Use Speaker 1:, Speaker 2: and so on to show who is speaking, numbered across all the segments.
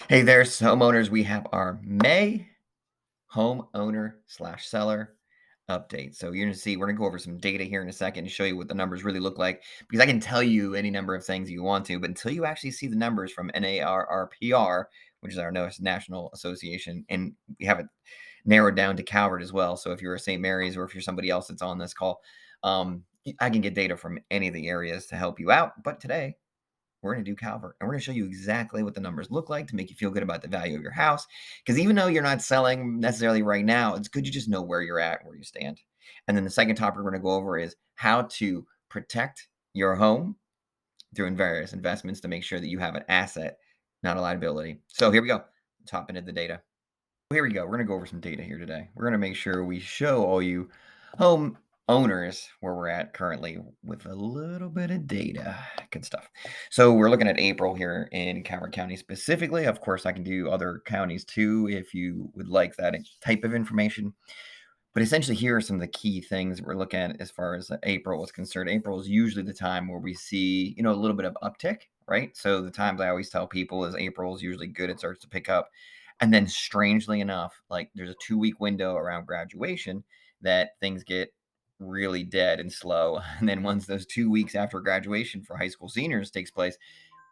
Speaker 1: Hey there, homeowners. We have our May homeowner/seller update. So you're going to see, we're going to go over some data here in a second to show you what the numbers really look like. Because I can tell you any number of things you want to, but until you actually see the numbers from NARRPR, which is our national association, and we have it narrowed down to Calvert as well. So if you're a St. Mary's or if you're somebody else that's on this call, I can get data from any of the areas to help you out. But today, we're going to do Calvert and we're going to show you exactly what the numbers look like to make you feel good about the value of your house. Because even though you're not selling necessarily right now, it's good to just know where you're at, where you stand. And then the second topic we're going to go over is how to protect your home through various investments to make sure that you have an asset, not a liability. So here we go. Top into the data. Here we go. We're going to go over some data here today. We're going to make sure we show all you home owners where we're at currently with a little bit of data. Good stuff. So we're looking at April here in Calvert County specifically. Of course, I can do other counties too if you would like that type of information. But essentially, here are some of the key things that we're looking at as far as April is concerned. April is usually the time where we see, a little bit of uptick, right? So the times I always tell people is April is usually good. It starts to pick up. And then strangely enough, like there's a 2-week window around graduation that things get really dead and slow. And then once those 2 weeks after graduation for high school seniors takes place,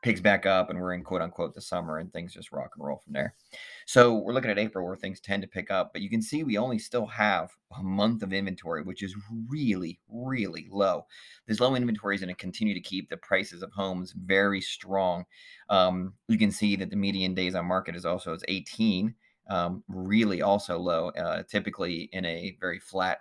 Speaker 1: picks back up and we're in quote unquote the summer and things just rock and roll from there. So we're looking at April where things tend to pick up, but you can see we only still have a month of inventory, which is really, really low. This low inventory is going to continue to keep the prices of homes very strong. You can see that the median days on market is 18, really also low. Typically in a very flat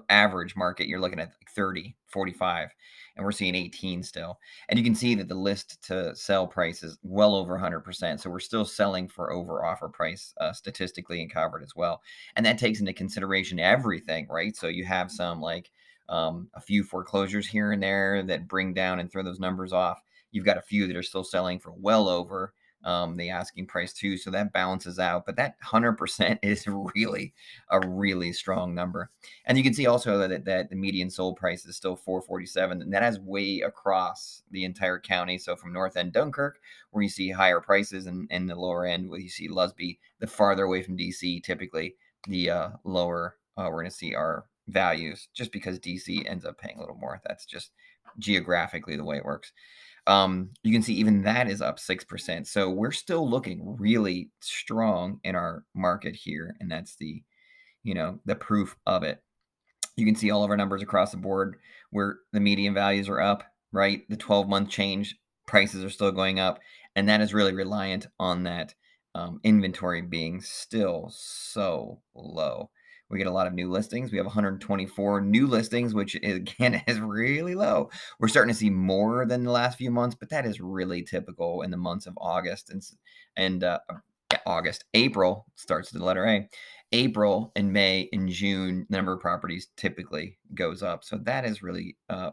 Speaker 1: average market, you're looking at like 30, 45, and we're seeing 18 still. And you can see that the list to sell price is well over 100%. So we're still selling for over offer price statistically and covered as well. And that takes into consideration everything, right? So you have some like a few foreclosures here and there that bring down and throw those numbers off. You've got a few that are still selling for well over the asking price too. So that balances out. But that 100% is really a really strong number. And you can see also that the median sold price is still 447, and that has way across the entire county. So from North End Dunkirk, where you see higher prices, and the lower end where you see Lusby, the farther away from DC, typically the lower we're going to see our values, just because DC ends up paying a little more. That's just geographically the way it works. You can see even that is up 6%. So we're still looking really strong in our market here, and that's the proof of it. You can see all of our numbers across the board where the median values are up, right? The 12-month change prices are still going up, and that is really reliant on that inventory being still so low. We get a lot of new listings. We have 124 new listings, which again is really low. We're starting to see more than the last few months, but that is really typical in the months of August and August. April starts with the letter A. April and May and June, number of properties typically goes up. So that is really a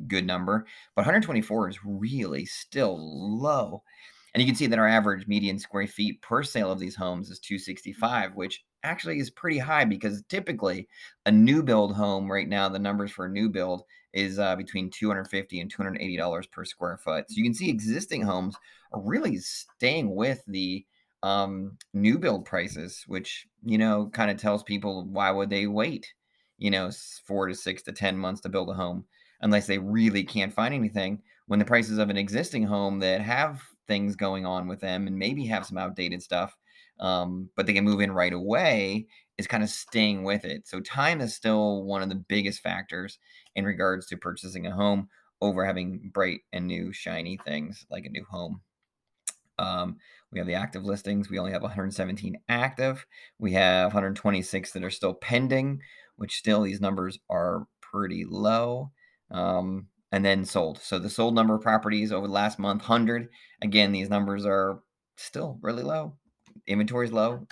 Speaker 1: good number. But 124 is really still low. And you can see that our average median square feet per sale of these homes is 265, which actually is pretty high because typically a new build home right now, the numbers for a new build is between $250 and $280 per square foot. So you can see existing homes are really staying with the new build prices, which kind of tells people why would they wait 4 to 6 to 10 months to build a home unless they really can't find anything, when the prices of an existing home that have things going on with them and maybe have some outdated stuff, but they can move in right away, is kind of staying with it. So time is still one of the biggest factors in regards to purchasing a home over having bright and new shiny things like a new home. We have the active listings. We only have 117 active. We have 126 that are still pending, which still these numbers are pretty low. And then sold. So the sold number of properties over the last month, 100. Again, these numbers are still really low. Inventory is low.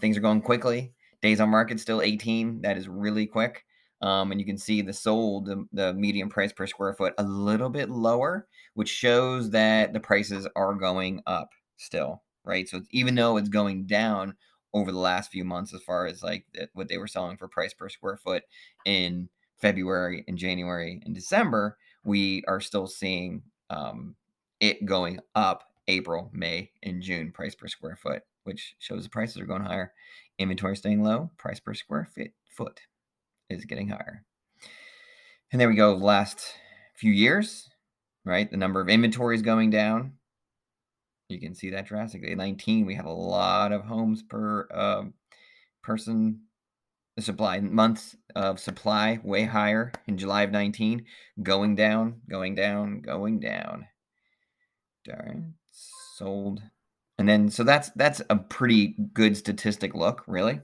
Speaker 1: Things are going quickly. Days on market still 18. That is really quick. And you can see the sold, the median price per square foot, a little bit lower, which shows that the prices are going up still, right? So even though it's going down over the last few months, as far as like what they were selling for price per square foot in February and January and December, we are still seeing it going up April, May, and June price per square foot, which shows the prices are going higher. Inventory staying low, price per square foot is getting higher. And there we go, the last few years, right? The number of inventories going down. You can see that drastically. 19, we had a lot of homes per person. The supply months of supply way higher in July of 19, going down, going down, going down. Darn, sold. And then so that's a pretty good statistic look, really,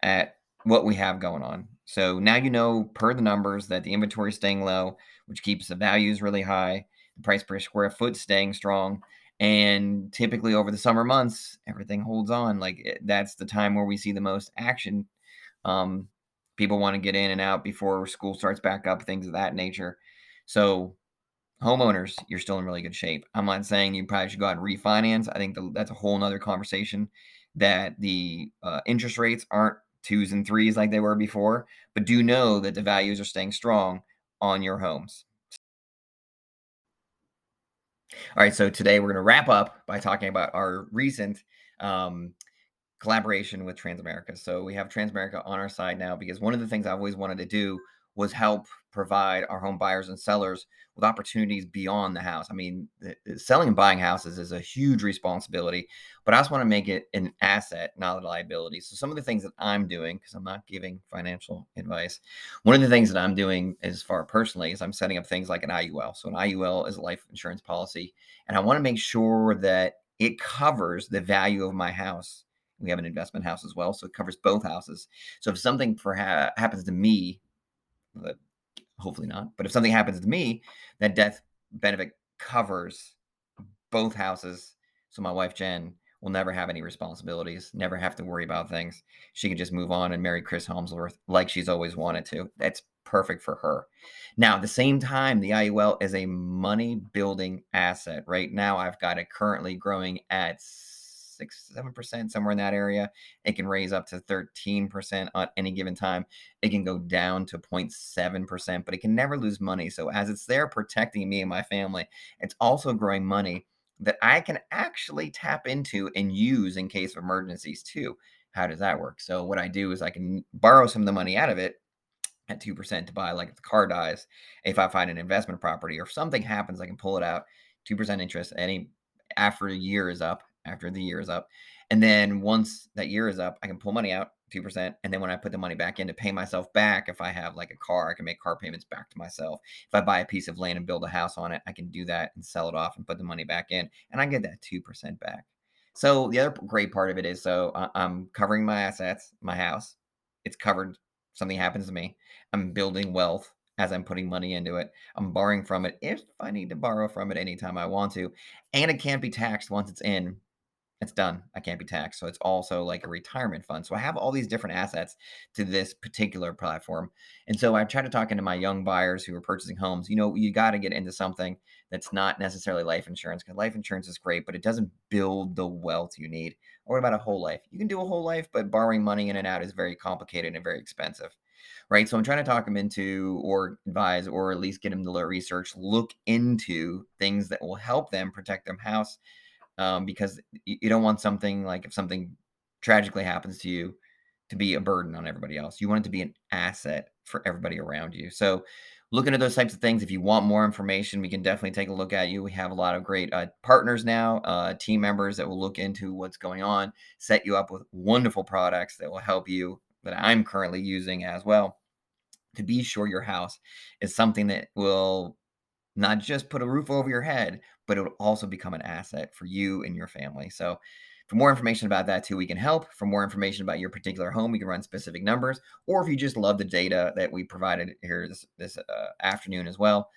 Speaker 1: at what we have going on. So now you know per the numbers that the inventory is staying low, which keeps the values really high, the price per square foot staying strong, and typically over the summer months, everything holds on. That's the time where we see the most action. Um, People want to get in and out before school starts back up, things of that nature. So homeowners, you're still in really good shape. I'm not saying you probably should go out and refinance. I think that's a whole nother conversation, that the interest rates aren't twos and threes like they were before, but do know that the values are staying strong on your homes. All right, so today we're going to wrap up by talking about our recent um, collaboration with Transamerica. So we have Transamerica on our side now because one of the things I always wanted to do was help provide our home buyers and sellers with opportunities beyond the house. I mean, selling and buying houses is a huge responsibility, but I also want to make it an asset, not a liability. So some of the things that I'm doing, because I'm not giving financial advice, one of the things that I'm doing as far personally is I'm setting up things like an IUL. So an IUL is a life insurance policy, and I want to make sure that it covers the value of my house. We have an investment house as well, so it covers both houses. So if something happens to me, but hopefully not, but if something happens to me, that death benefit covers both houses. So my wife Jen will never have any responsibilities, never have to worry about things. She can just move on and marry Chris Helmsworth like she's always wanted to. That's perfect for her. Now, at the same time, the IUL is a money building asset. Right now, I've got it currently growing at 6, 7%, somewhere in that area. It can raise up to 13% at any given time. It can go down to 0.7%, but it can never lose money. So as it's there protecting me and my family, it's also growing money that I can actually tap into and use in case of emergencies too. How does that work? So what I do is I can borrow some of the money out of it at 2% to buy, like if the car dies, if I find an investment property or if something happens, I can pull it out, 2% interest any after the year is up, after the year is up. And then once that year is up, I can pull money out, 2%. And then when I put the money back in to pay myself back, if I have like a car, I can make car payments back to myself. If I buy a piece of land and build a house on it, I can do that and sell it off and put the money back in, and I get that 2% back. So the other great part of it is, so I'm covering my assets, my house. It's covered. Something happens to me. I'm building wealth as I'm putting money into it. I'm borrowing from it if I need to borrow from it anytime I want to. And it can't be taxed once it's in. It's done. I can't be taxed. So it's also like a retirement fund. So I have all these different assets to this particular platform. And so I try to talk into my young buyers who are purchasing homes. You got to get into something that's not necessarily life insurance, because life insurance is great, but it doesn't build the wealth you need. Or what about a whole life? You can do a whole life, but borrowing money in and out is very complicated and very expensive. Right. So I'm trying to talk them into, or advise, or at least get them to research, look into things that will help them protect their house, because you don't want something like, if something tragically happens to you, to be a burden on everybody else. You want it to be an asset for everybody around you. So looking at those types of things, if you want more information, we can definitely take a look at you. We have a lot of great partners now, team members that will look into what's going on, set you up with wonderful products that will help you, that I'm currently using as well, to be sure your house is something that will not just put a roof over your head, but it will also become an asset for you and your family. So for more information about that too, we can help. For more information about your particular home, we can run specific numbers. Or if you just love the data that we provided here this afternoon as well,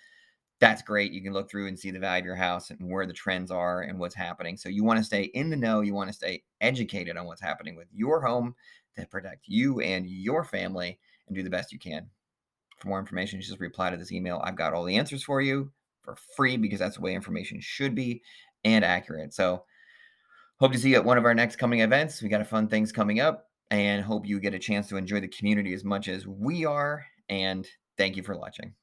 Speaker 1: that's great. You can look through and see the value of your house and where the trends are and what's happening. So you want to stay in the know. You want to stay educated on what's happening with your home to protect you and your family, and do the best you can. For more information, just reply to this email. I've got all the answers for you for free, because that's the way information should be, and accurate. So hope to see you at one of our next coming events. We got a fun things coming up, and hope you get a chance to enjoy the community as much as we are. And thank you for watching.